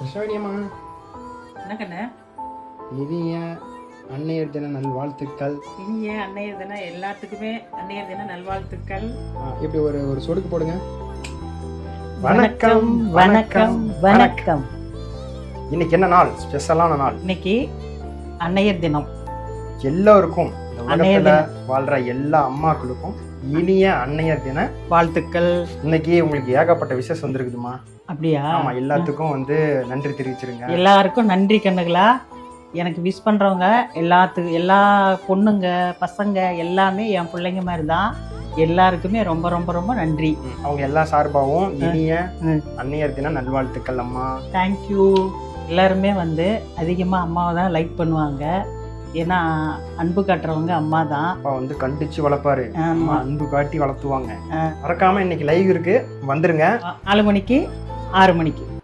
கிருஷ்ணவேணியம்மா, என்ன கண்ணு? இனிய அன்னையர் தின நல்வாழ்த்துக்கள். இனிய அன்னையர் தினம் எல்லாத்துக்குமே அன்னையர் தின நல்வாழ்த்துக்கள். இப்படி ஒரு ஒரு சொடுக்கு போடுங்க. வணக்கம் வணக்கம் வணக்கம். இன்னைக்கு என்ன நாள்? ஸ்பெஷலான நாள். இன்னைக்கு அன்னையர் தினம். எல்லோருக்கும் இந்த அன்னையர் உலகத்துல வாழ்ற எல்லா அம்மாக்களுக்கும் இனிய அன்னையர் தின வாழ்த்துக்கள். இன்னைக்கு உங்களுக்கு ஏகப்பட்ட விஷயம் வந்திருக்குதுமா. அப்படியா? ஆமா, எல்லாத்துக்கும் நன்றி தெரிவிச்சிருங்க. எல்லாருக்கும் நன்றி கண்ணுகளா. எனக்கு விஷ் பண்றவங்க எல்லா பொண்ணுங்க பசங்க எல்லாமே என் பிள்ளைங்க மாதிரி தான். எல்லாருக்குமே ரொம்ப ரொம்ப ரொம்ப நன்றி. அவங்க எல்லா சார்பாகவும் இனிய அன்னையர் தின நல்வாழ்த்துக்கள் அம்மா. தேங்க்யூ. எல்லாருமே அதிகமாக அம்மாவை தான் லைக் பண்ணுவாங்க. ஏன்னா அன்பு காட்டுறவங்க அம்மா தான். அப்பா கண்டிச்சு வளர்ப்பாரு. ஆமா, அன்பு காட்டி வளர்த்துவாங்க. மறக்காம இன்னைக்கு லைவ் இருக்கு, வந்துருங்க. 4 மணிக்கு 6 மணிக்கு.